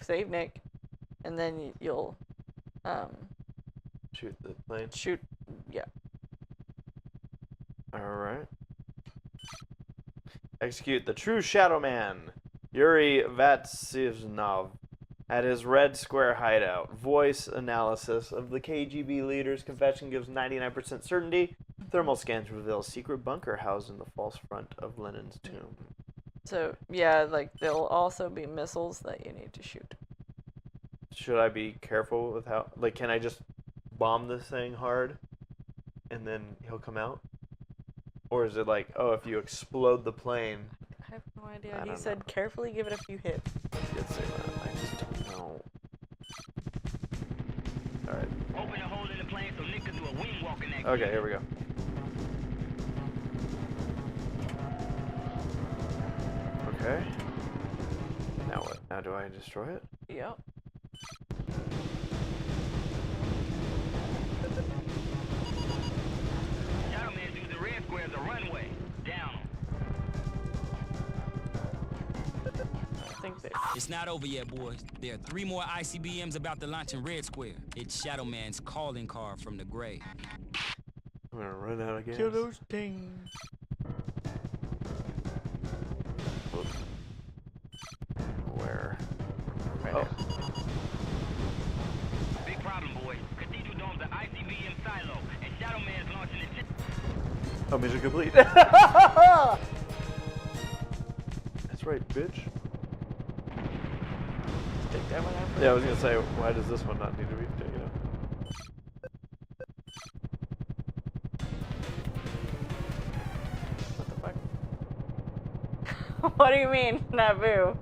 save Nick, and then you'll Shoot the plane. shoot, yeah. Alright. Execute the true Shadow Man, Yuri Vatsiznov, at his Red Square hideout. Voice analysis of the KGB leader's confession gives 99% certainty. Thermal scans reveal a secret bunker housed in the false front of Lenin's tomb. So yeah, like there'll also be missiles that you need to shoot. Should I be careful with how, like, can I just bomb this thing hard and then he'll come out? Or is it like, oh, if you explode the plane? I have no idea. I He don't said know. carefully give it a few hits. He did say that. I just don't know. Alright. Open a hole in the plane so Nick can do a wing walking action. Okay, here we go. Okay. Now what? Now do I destroy it? Yep. Shadow Man uses the Red Square as a runway. Down. I think they. It It's not over yet, boys. There are 3 more ICBMs about to launch in Red Square. It's Shadow Man's calling card from the grave. I'm gonna run out of gas. Kill those things. Where? Right Oh. there. Big problem, boys. Cathedral Dome's the ICBM silo, and Shadow Man's launching it. Oh, mission complete. That's right, bitch. Take that one out. Yeah, I was gonna say, why does this one not need to be taken out? What the fuck? What do you mean, SNAFU?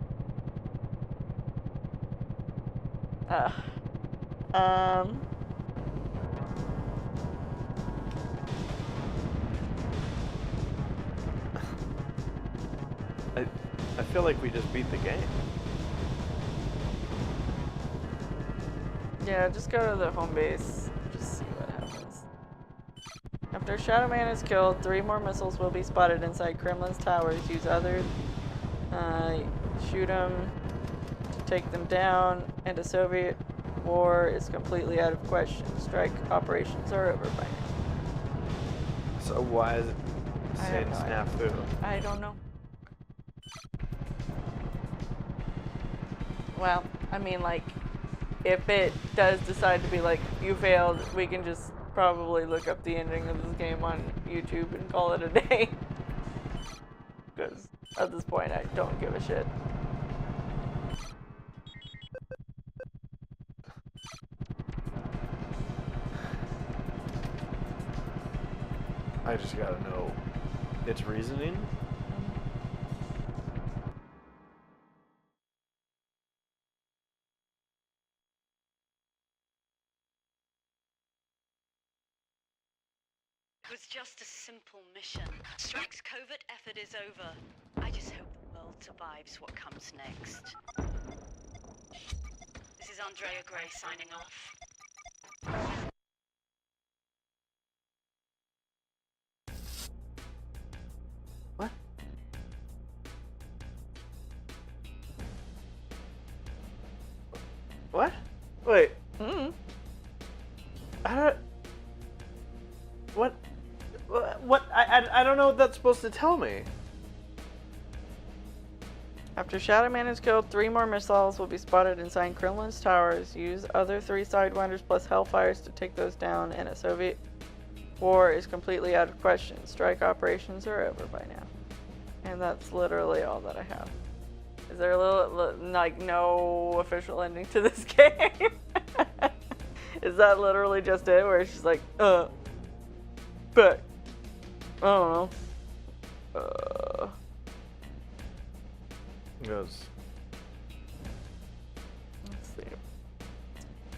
I feel like we just beat the game. Yeah, just go to the home base. Just see what happens. After Shadow Man is killed, 3 more missiles will be spotted inside Kremlin's towers. Use other, shoot them to take them down, and a Soviet war is completely out of question. Strike operations are over by now. So why is it I saying have no SNAFU? I don't know. Well, I mean, like, if it does decide to be like, you failed, we can just probably look up the ending of this game on YouTube and call it a day. Because at this point, I don't give a shit. I just gotta know its reasoning. It was just a simple mission. Strike's covert effort is over. I just hope the world survives what comes next. This is Andrea Gray signing off. What? What? Wait. I don't. What? What? I don't know what that's supposed to tell me. After Shadow Man is killed, 3 more missiles will be spotted inside Kremlin's towers. Use other 3 Sidewinders plus Hellfires to take those down, and a Soviet war is completely out of question. Strike operations are over by now. And that's literally all that I have. Is there a little, like, no official ending to this game? Is that literally just it, where it's just like, but, I don't know. Goes. Let's see.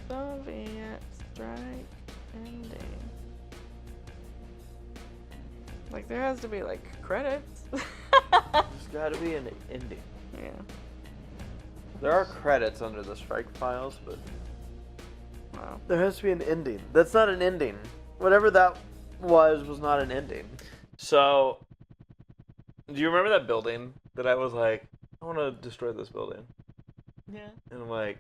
Soviet strike ending. Like, there has to be, like, credits. There's gotta be an ending. Yeah. There are credits under the strike files, but Wow. there has to be an ending. That's not an ending. Whatever that was not an ending. So, do you remember that building that I was like, I want to destroy this building? Yeah. And I'm like,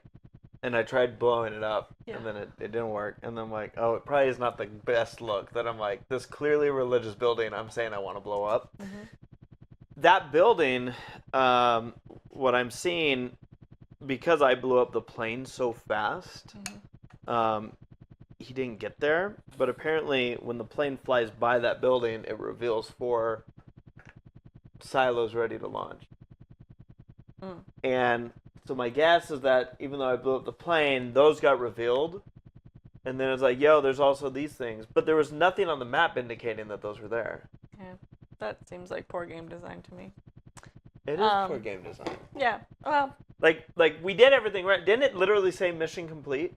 and I tried blowing it up, Yeah. and then it didn't work. And then I'm like, oh, it probably is not the best look. That I'm like, this clearly religious building I'm saying I want to blow up. Mm-hmm. That building, what I'm seeing, because I blew up the plane so fast, he didn't get there. But apparently, when the plane flies by that building, it reveals 4 silos ready to launch. And so my guess is that even though I blew up the plane, those got revealed. And then it's like, yo, there's also these things. But there was nothing on the map indicating that those were there. Yeah. That seems like poor game design to me. It is poor game design. Yeah. Well. Like we did everything right. Didn't it literally say mission complete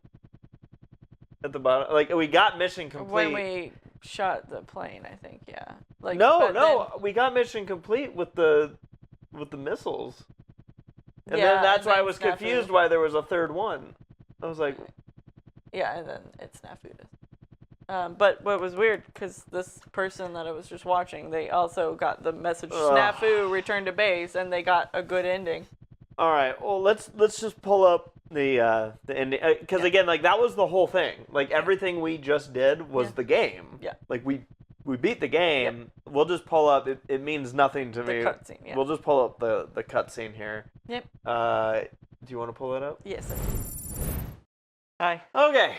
at the bottom? Like, we got mission complete. When we shot the plane, I think, yeah. Like, No, we got mission complete with the missiles. And Yeah, then that's and why I then was SNAFU. confused why there was a third one. I was like, Yeah, and then it's SNAFU. But what was weird, because this person that I was just watching, they also got the message, SNAFU, return to base, and they got a good ending. All right. Well, let's just pull up the ending because again, like that was the whole thing. Like everything we just did was the game. Yeah. Like we beat the game. Yep. We'll just pull up. It means nothing to me. The cutscene. Yeah. We'll just pull up the cutscene here. Yep. Do you want to pull it up? Yes. Hi. Okay.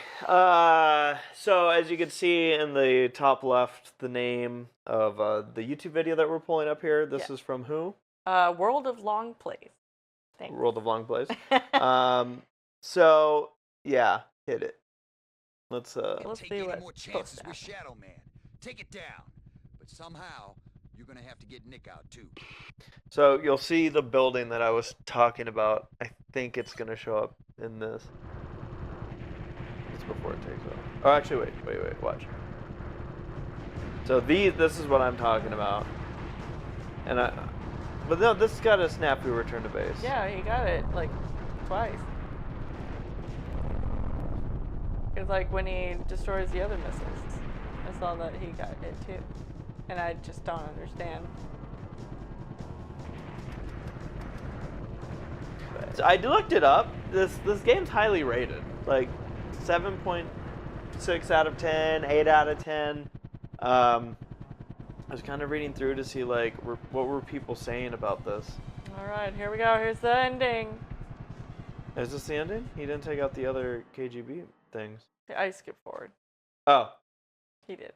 So as you can see in the top left, the name of the YouTube video that we're pulling up here. This is from who? World of Long Plays. Thanks. World of Long Plays. So yeah, hit it. Let's Let's see take what any more chances with Shadow Man. Take it down. But somehow you're gonna have to get Nick out too. So you'll see the building that I was talking about. I think it's gonna show up in this. It's before it takes off. Oh, actually, wait, watch. So this is what I'm talking about. But no, this got a SNAFU return to base. Yeah, he got it like twice. Because like when he destroys the other missiles, I saw that he got it too, and I just don't understand. So I looked it up. This game's highly rated, like 7.6 out of 10, 8 out of 10. I was kind of reading through to see like what were people saying about this. All right, here we go. Here's the ending. Is this the ending? He didn't take out the other KGB things. I skipped forward. Oh. He did.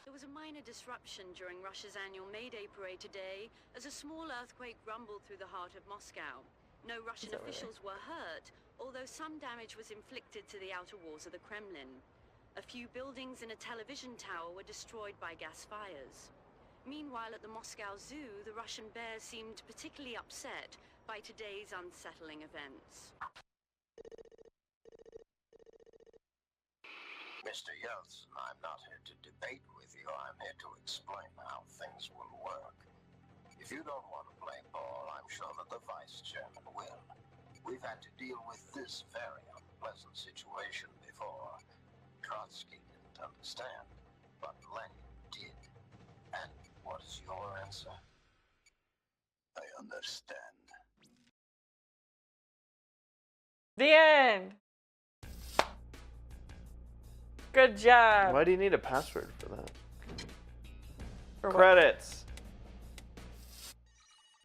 There was a minor disruption during Russia's annual May Day parade today as a small earthquake rumbled through the heart of Moscow. No Russian officials were hurt, although some damage was inflicted to the outer walls of the Kremlin. A few buildings and a television tower were destroyed by gas fires. Meanwhile, at the Moscow Zoo, the Russian bears seemed particularly upset by today's unsettling events. Mr. Yeltsin, I'm not here to debate with you. I'm here to explain how things will work. If you don't want to play ball, I'm sure that the vice chairman will. We've had to deal with this very unpleasant situation before. Trotsky didn't understand, but Lenin did. And what is your answer? I understand. The end. Good job. Why do you need a password for that? For Credits.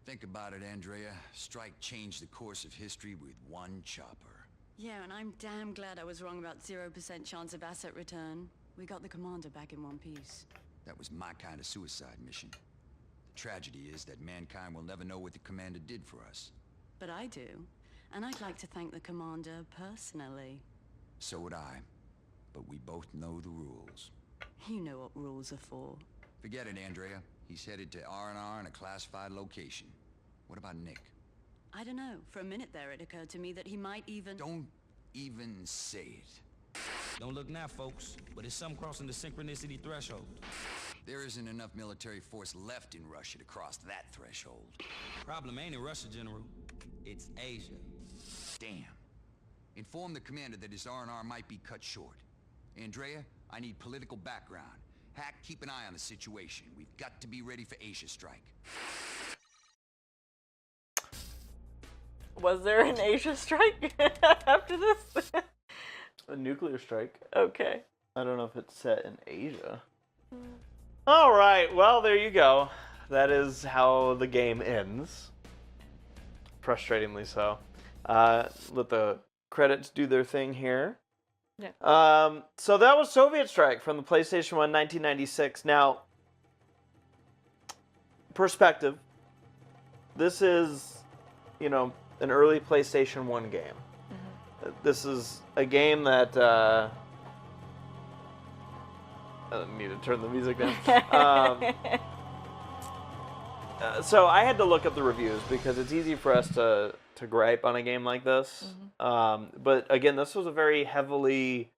Think about it, Andrea. Strike changed the course of history with one chopper. Yeah, and I'm damn glad I was wrong about 0% chance of asset return. We got the commander back in one piece. That was my kind of suicide mission. The tragedy is that mankind will never know what the commander did for us. But I do. And I'd like to thank the commander personally. So would I. But we both know the rules. You know what rules are for. Forget it, Andrea. He's headed to R&R in a classified location. What about Nick? I don't know. For a minute there, it occurred to me that he might even... Don't even say it. Don't look now, folks, but it's some crossing the synchronicity threshold. There isn't enough military force left in Russia to cross that threshold. Problem ain't in Russia, General. It's Asia. Damn. Inform the commander that his R&R might be cut short. Andrea, I need political background. Hack, keep an eye on the situation. We've got to be ready for Asia strike. Was there an Asia strike after this? A nuclear strike. Okay. I don't know if it's set in Asia. All right. Well, there you go. That is how the game ends. Frustratingly so. Let the credits do their thing here. Yeah. So that was Soviet Strike from the PlayStation 1, 1996. Now, perspective. This is, an early PlayStation 1 game. Mm-hmm. This is a game that... I need to turn the music down. So I had to look up the reviews because it's easy for us to gripe on a game like this. Mm-hmm. But again, this was a very heavily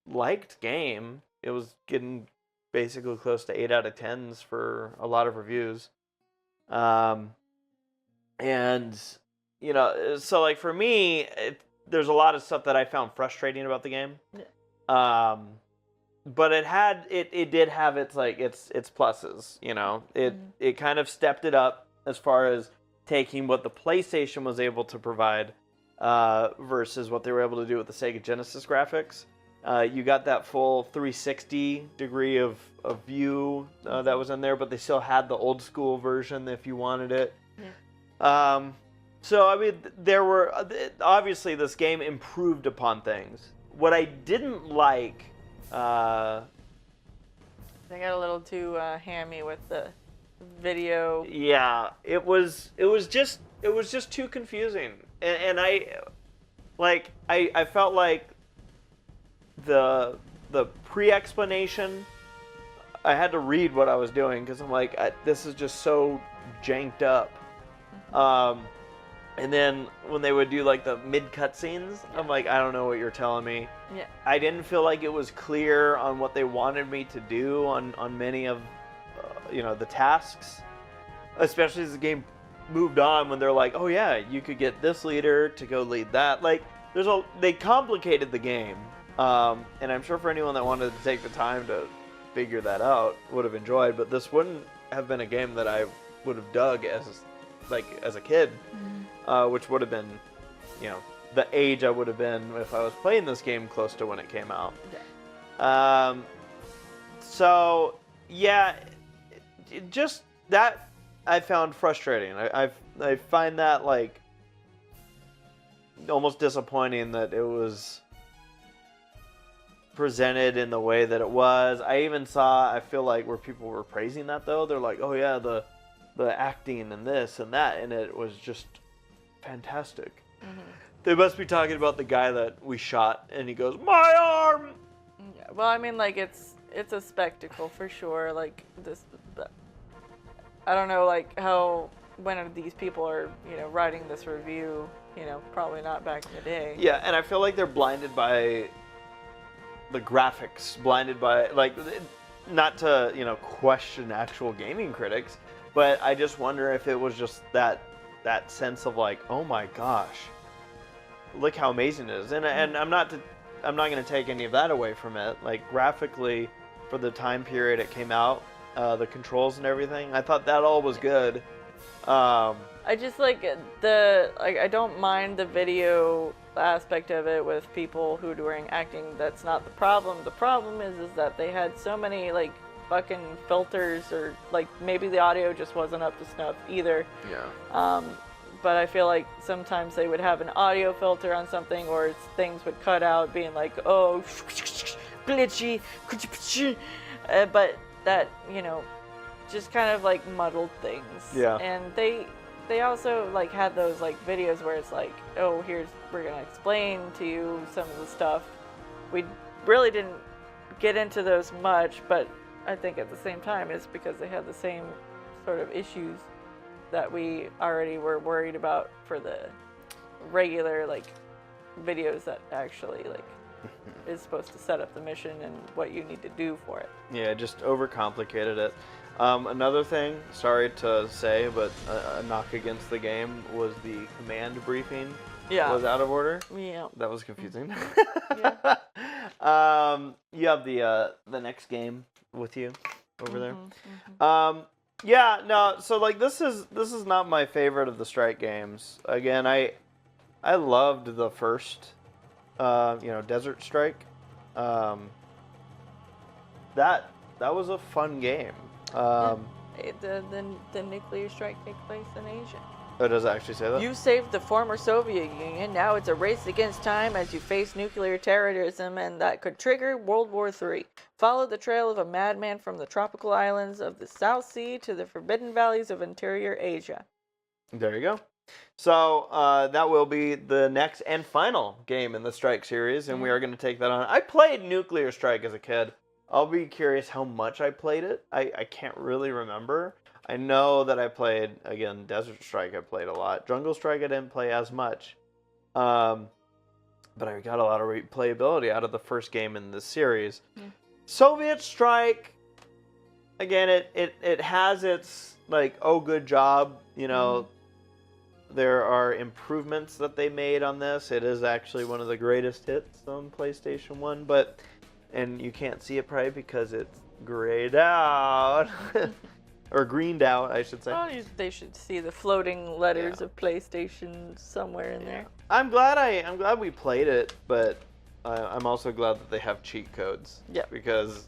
liked game. It was getting basically close to 8 out of 10s for a lot of reviews. And, so like for me, there's a lot of stuff that I found frustrating about the game. but it did have its pluses, you know. It kind of stepped it up as far as taking what the PlayStation was able to provide versus what they were able to do with the Sega Genesis graphics. You got that full 360 degree of view that was in there, but they still had the old school version if you wanted it. Yeah. So, I mean, there were... Obviously, this game improved upon things. What I didn't like... They got a little too hammy with the video. Yeah, it was just too confusing. And I felt like the pre-explanation, I had to read what I was doing because I'm like, this is just so janked up. And then when they would do like the mid cutscenes, I'm like, I don't know what you're telling me. Yeah. I didn't feel like it was clear on what they wanted me to do on many of the tasks, especially as the game moved on when they're like, oh yeah, you could get this leader to go lead that. Like they complicated the game. And I'm sure for anyone that wanted to take the time to figure that out would have enjoyed, but this wouldn't have been a game that I would have dug as a kid, which would have been, the age I would have been if I was playing this game close to when it came out. Yeah. So yeah, just that I found frustrating. I find that like almost disappointing that it was presented in the way that it was. I even saw, I feel like, where people were praising that though. They're like, oh yeah, the acting and this and that, and it was just fantastic. They must be talking about the guy that we shot, and he goes, my arm! Yeah, well, I mean, like, it's a spectacle for sure. Like, I don't know, like, how, when these people are, writing this review, probably not back in the day. Yeah, and I feel like they're blinded by the graphics, blinded by, like, not to, question actual gaming critics, but I just wonder if it was just that sense of like, oh my gosh, look how amazing it is. And I'm not going to take any of that away from it. Like, graphically, for the time period it came out, the controls and everything, I thought that all was good. I just like I don't mind the video aspect of it with people who are doing acting. That's not the problem. The problem is that they had so many like fucking filters, or like maybe the audio just wasn't up to snuff either. Yeah. But I feel like sometimes they would have an audio filter on something, or things would cut out being like, oh, glitchy, but that, just kind of like muddled things. Yeah. And they also like had those like videos where it's like, oh, we're gonna explain to you some of the stuff. We really didn't get into those much, but I think at the same time it's because they had the same sort of issues that we already were worried about for the regular like videos that actually like is supposed to set up the mission and what you need to do for it. Yeah, just overcomplicated it. Another thing, sorry to say, but a knock against the game was the command briefing was out of order. Yeah. That was confusing. Yeah. You have the next game with you over there. Yeah, no, so like this is not my favorite of the Strike games. Again, I loved the first Desert Strike. That was a fun game. The nuclear strike takes place in Asia. Oh, does it actually say that? You saved the former Soviet Union. Now it's a race against time as you face nuclear terrorism, and that could trigger World War III. Follow the trail of a madman from the tropical islands of the South Sea to the forbidden valleys of interior Asia. There you go. So that will be the next and final game in the Strike series, and we are going to take that on. I played Nuclear Strike as a kid. I'll be curious how much I played it. I can't really remember. I know that I played, again, Desert Strike I played a lot. Jungle Strike I didn't play as much. But I got a lot of replayability out of the first game in this series. Yeah. Soviet Strike, again, it has its, like, oh, good job. There are improvements that they made on this. It is actually one of the greatest hits on PlayStation 1, but and you can't see it probably because it's grayed out. Or greened out, I should say. Oh, they should see the floating letters Yeah. of PlayStation somewhere in there. I'm glad we played it, but I'm also glad that they have cheat codes. Yeah. Because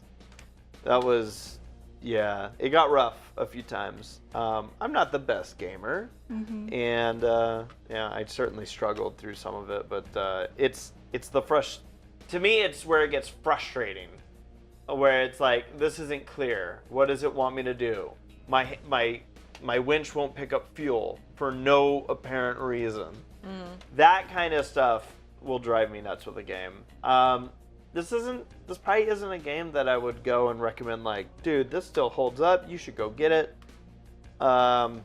that was, it got rough a few times. I'm not the best gamer, and I certainly struggled through some of it. But it's to me, it's where it gets frustrating, where it's like, this isn't clear. What does it want me to do? My winch won't pick up fuel for no apparent reason. That kind of stuff will drive me nuts with a game. This probably isn't a game that I would go and recommend, like, dude, this still holds up, you should go get it. But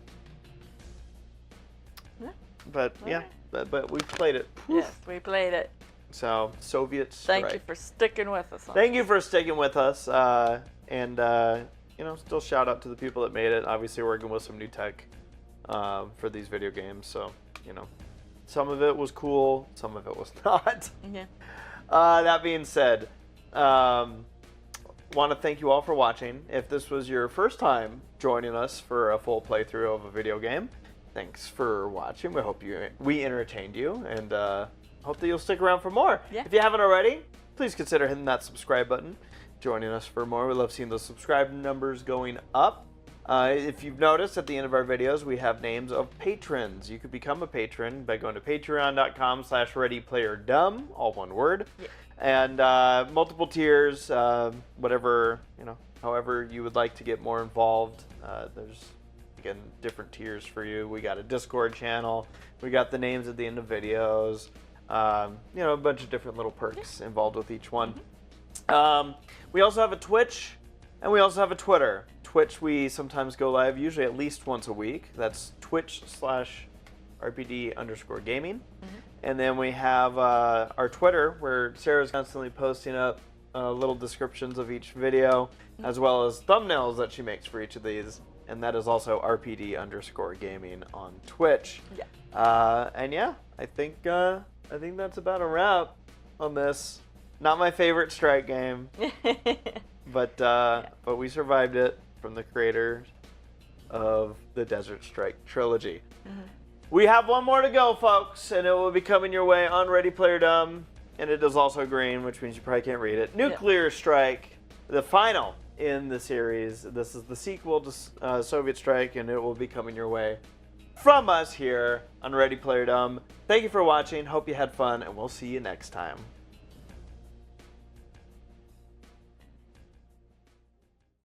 we played it. Yes, we played it. So, Soviet Strike. Thank you for sticking with us. Thank you for sticking with us. Still shout out to the people that made it. Obviously, working with some new tech for these video games. So, some of it was cool, some of it was not. Yeah. That being said, want to thank you all for watching. If this was your first time joining us for a full playthrough of a video game, thanks for watching. We hope we entertained you, and hope that you'll stick around for more. Yeah. If you haven't already, please consider hitting that subscribe button, joining us for more. We love seeing those subscribe numbers going up. If you've noticed, at the end of our videos, we have names of patrons. You could become a patron by going to patreon.com/readyplayerdumb, all one word. Yeah. And multiple tiers, however you would like to get more involved. There's, again, different tiers for you. We got a Discord channel. We got the names at the end of videos. A bunch of different little perks involved with each one. We also have a Twitch, and we also have a Twitter. Twitch, we sometimes go live, usually at least once a week. That's twitch/RPD_gaming. And then we have our Twitter, where Sarah's constantly posting up little descriptions of each video, as well as thumbnails that she makes for each of these. And that is also RPD_gaming on Twitch. Yeah. I think that's about a wrap on this. Not my favorite Strike game, but we survived it, from the creators of the Desert Strike trilogy. We have one more to go, folks, and it will be coming your way on Ready Player Dumb, and it is also green, which means you probably can't read it. Nuclear Strike, the final in the series. This is the sequel to Soviet Strike, and it will be coming your way from us here on Ready Player Dumb. Thank you for watching. Hope you had fun, and we'll see you next time.